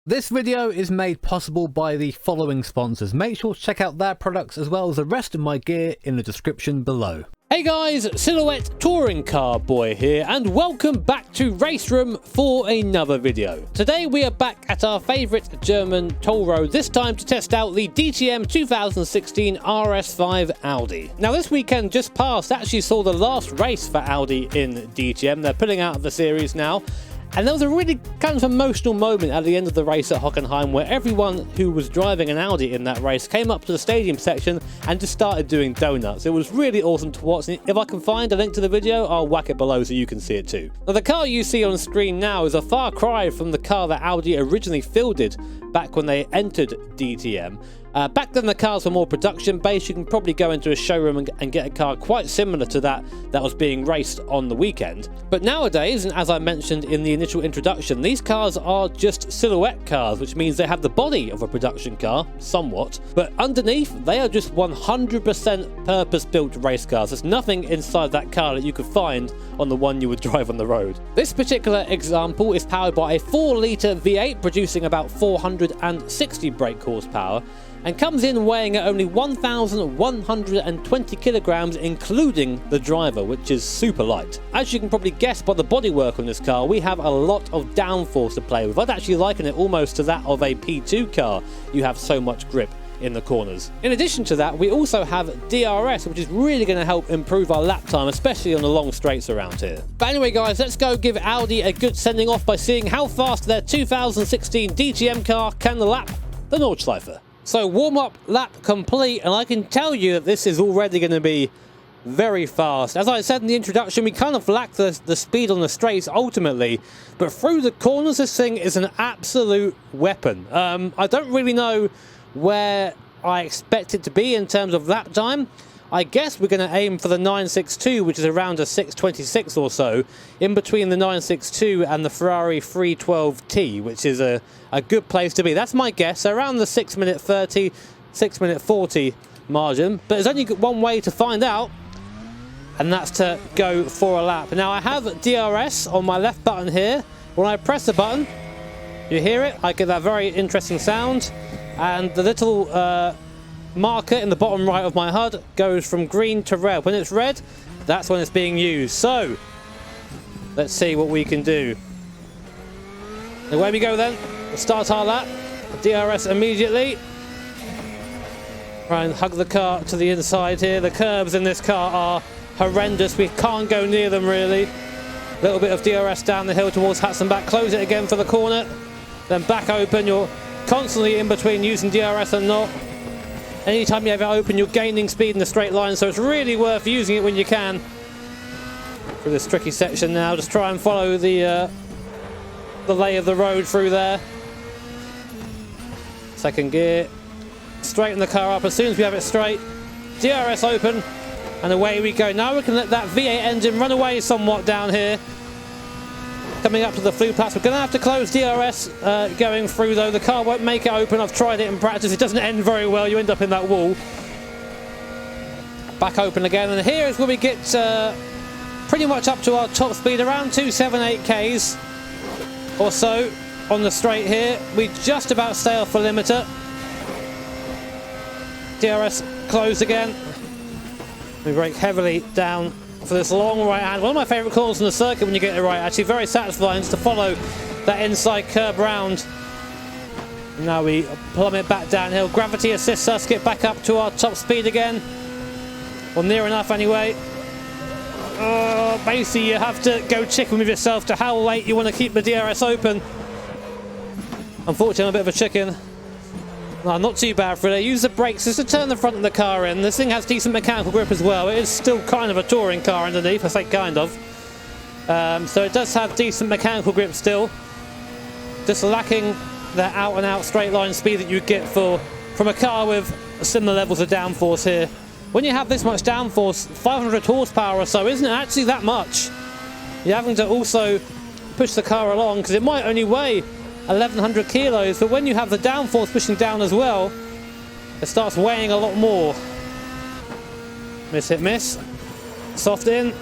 This video is made possible by the following sponsors. Make sure to check out their products as well as the rest of my gear in the description below. Hey guys, Silhouette Touring Car Boy here, and welcome back to Race Room for another video. Today we are back at our favourite German toll road, this time to test out the DTM 2016 RS5 Audi. Now this weekend just passed actually saw the last race for Audi in DTM. They're pulling out of the series now. And there was a really kind of emotional moment at the end of the race at Hockenheim where everyone who was driving an Audi in that race came up to the stadium section and just started doing donuts. It was really awesome to watch. If I can find a link to the video, I'll whack it below so you can see it too. Now the car you see on screen now is a far cry from the car that Audi originally fielded back when they entered DTM. Back then the cars were more production based. You can probably go into a showroom and get a car quite similar to that was being raced on the weekend. But nowadays, and as I mentioned in the initial introduction, these cars are just silhouette cars, which means they have the body of a production car, somewhat, but underneath they are just 100% purpose-built race cars. There's nothing inside that car that you could find on the one you would drive on the road. This particular example is powered by a 4-litre V8 producing about 460 brake horsepower, and comes in weighing at only 1,120 kilograms, including the driver, which is super light. As you can probably guess by the bodywork on this car, we have a lot of downforce to play with. I'd actually liken it almost to that of a P2 car. You have so much grip in the corners. In addition to that, we also have DRS, which is really going to help improve our lap time, especially on the long straights around here. But anyway guys, let's go give Audi a good sending off by seeing how fast their 2016 DTM car can lap the Nordschleife. So warm-up lap complete, and I can tell you that this is already going to be very fast. As I said in the introduction, we kind of lack the speed on the straights ultimately, but through the corners this thing is an absolute weapon. I don't really know where I expect it to be in terms of lap time. I guess we're going to aim for the 962, which is around a 626 or so, in between the 962 and the Ferrari 312T, which is a good place to be. That's my guess, around the 6 minute 30, 6 minute 40 margin. But there's only one way to find out, and that's to go for a lap. Now I have DRS on my left button here. When I press the button, you hear it, I get that very interesting sound, and the little marker in the bottom right of my HUD goes from green to red. When it's red, that's when it's being used. So let's see what we can do. Away we go then. We'll start our lap. DRS immediately. Try and hug the car to the inside here. The curbs in this car are horrendous. We can't go near them really. A little bit of DRS down the hill towards Hatzenbach. Close it again for the corner. Then back open. You're constantly in between using DRS and not. Anytime you have it open, you're gaining speed in the straight line, so it's really worth using it when you can. Through this tricky section now, just try and follow the lay of the road through there. Second gear. Straighten the car up as soon as we have it straight. DRS open, and away we go. Now we can let that V8 engine run away somewhat down here. Coming up to the flue plats, we're going to have to close DRS going through though. The car won't make it open. I've tried it in practice. It doesn't end very well. You end up in that wall. Back open again, and here is where we get pretty much up to our top speed, around 278 Ks or so on the straight here. We just about stay off the limiter. DRS closed again. We brake heavily down for this long right hand. One of my favourite corners on the circuit when you get it right. Actually very satisfying just to follow that inside curb round. Now we plummet back downhill. Gravity assists us get back up to our top speed again. Well, near enough anyway. Basically you have to go chicken with yourself to how late you want to keep the DRS open. Unfortunately I'm a bit of a chicken. No, not too bad for it. Use the brakes just to turn the front of the car in. This thing has decent mechanical grip as well. It is still kind of a touring car underneath, I say kind of. So it does have decent mechanical grip still. Just lacking that out-and-out straight line speed that you get from a car with similar levels of downforce here. When you have this much downforce, 500 horsepower or so isn't actually that much. You're having to also push the car along because it might only weigh 1,100 kilos, but when you have the downforce pushing down as well, it starts weighing a lot more. Miss hit miss. Soft in.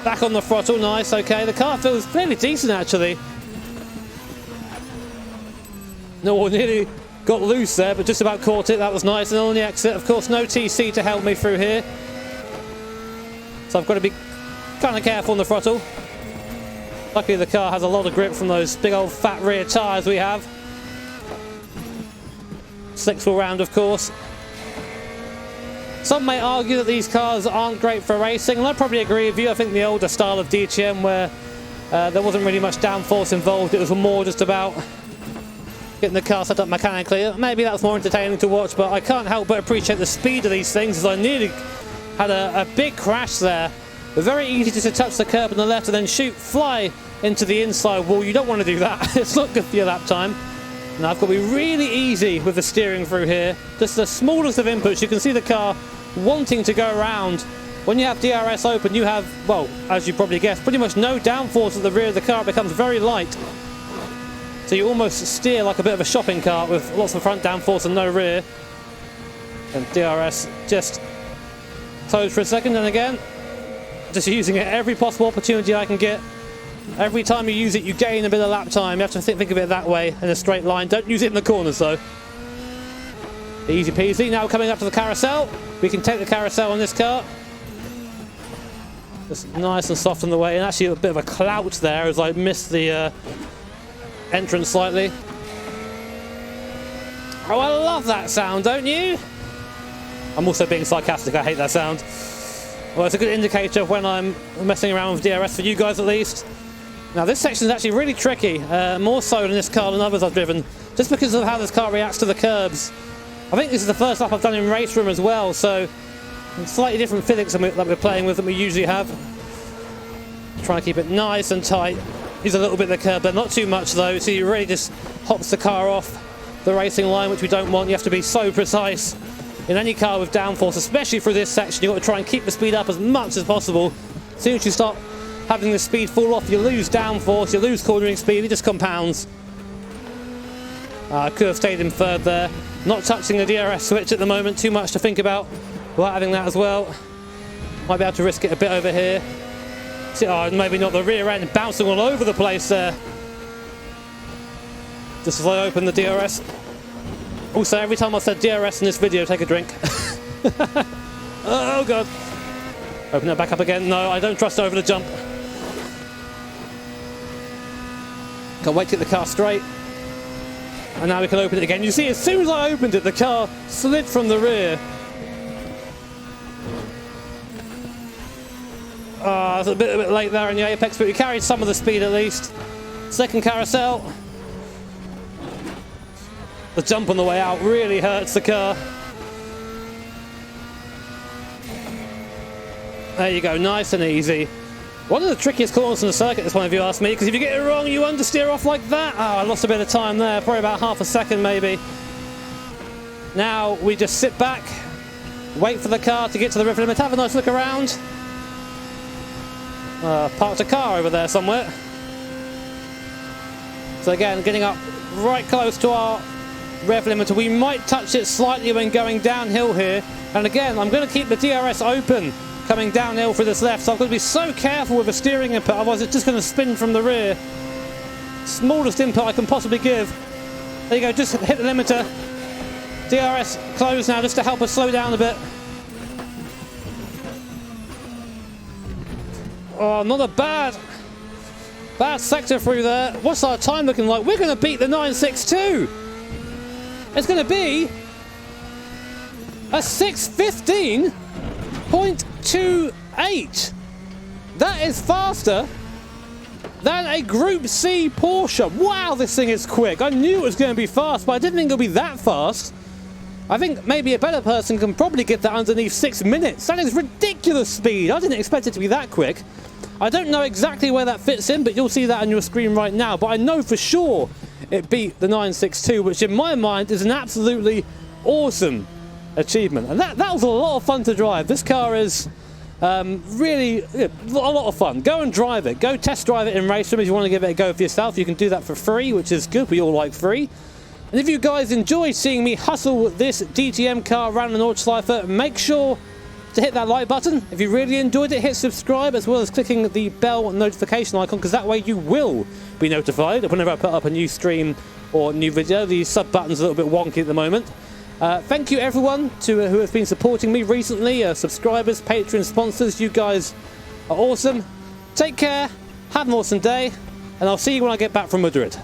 Back on the throttle. Nice. Okay, the car feels fairly decent actually. No, nearly got loose there, but just about caught it. That was nice. And on the exit, of course, no TC to help me through here. So I've got to be kind of careful on the throttle. Luckily, the car has a lot of grip from those big old fat rear tyres we have. Slicks all round, of course. Some may argue that these cars aren't great for racing, and I probably agree with you. I think the older style of DTM, where there wasn't really much downforce involved, it was more just about getting the car set up mechanically. Maybe that's more entertaining to watch, but I can't help but appreciate the speed of these things, as I nearly had a big crash there. Very easy just to touch the curb on the left and then fly into the inside wall. You don't want to do that. It's not good for your lap time. Now I've got to be really easy with the steering through here. Just the smallest of inputs. You can see the car wanting to go around. When you have DRS open, you have, well, as you probably guessed, pretty much no downforce at the rear of the car. It becomes very light. So you almost steer like a bit of a shopping cart with lots of front downforce and no rear. And DRS just closed for a second, and again, just using it every possible opportunity I can get. Every time you use it, you gain a bit of lap time. You have to think of it that way, in a straight line. Don't use it in the corners, though. Easy peasy. Now coming up to the carousel. We can take the carousel on this car. Just nice and soft on the way. And actually a bit of a clout there as I missed the entrance slightly. Oh, I love that sound, don't you? I'm also being sarcastic. I hate that sound. Well, it's a good indicator of when I'm messing around with DRS, for you guys at least. Now this section is actually really tricky, more so in this car than others I've driven, just because of how this car reacts to the curbs. I think this is the first lap I've done in race room as well, so slightly different physics that we're playing with than we usually have. Try and keep it nice and tight. Use a little bit of the curb, but not too much though, so you really just hops the car off the racing line, which we don't want. You have to be so precise in any car with downforce, especially through this section. You've got to try and keep the speed up as much as possible. As soon as you start having the speed fall off, you lose downforce, you lose cornering speed, it just compounds. I could have stayed in third there. Not touching the DRS switch at the moment, too much to think about without having that as well. Might be able to risk it a bit over here. See, oh, maybe not, the rear end bouncing all over the place there. Just as I open the DRS. Also, every time I said DRS in this video, take a drink. Oh god. Open that back up again. No, I don't trust over the jump. Can't wait to get the car straight. And now we can open it again. You see, as soon as I opened it, the car slid from the rear. Ah, it's a bit late there in the apex, but we carried some of the speed at least. Second carousel. The jump on the way out really hurts the car. There you go, nice and easy. One of the trickiest corners in the circuit, this one, if you ask me, because if you get it wrong, you understeer off like that. Oh, I lost a bit of time there, probably about half a second maybe. Now we just sit back, wait for the car to get to the rev limit, have a nice look around. Parked a car over there somewhere. So again, getting up right close to our rev limiter. We might touch it slightly when going downhill here. And again, I'm going to keep the DRS open coming downhill for this left, so I've got to be so careful with the steering input, otherwise it's just going to spin from the rear. Smallest input I can possibly give. There you go, just hit the limiter. DRS closed now just to help us slow down a bit. Oh, not a bad sector through there. What's our time looking like? We're going to beat the 962. It's going to be a 6:15.28. That is faster than a Group C Porsche. Wow, this thing is quick. I knew it was going to be fast, but I didn't think it would be that fast. I think maybe a better person can probably get that underneath 6 minutes. That is ridiculous speed. I didn't expect it to be that quick. I don't know exactly where that fits in, but you'll see that on your screen right now. But I know for sure it beat the 962, which in my mind is an absolutely awesome achievement. And that was a lot of fun to drive. This car is really a lot of fun. Go and drive it. Go test drive it in race room if you want to give it a go for yourself. You can do that for free, which is good. We all like free. And if you guys enjoyed seeing me hustle this DTM car around the Nordschleife, make sure to hit that like button. If you really enjoyed it, hit subscribe, as well as clicking the bell notification icon, because that way you will be notified whenever I put up a new stream or new video. The sub button's a little bit wonky at the moment. Thank you everyone who has been supporting me recently, subscribers, Patreon sponsors. You guys are awesome. Take care, have an awesome day, and I'll see you when I get back from Madrid.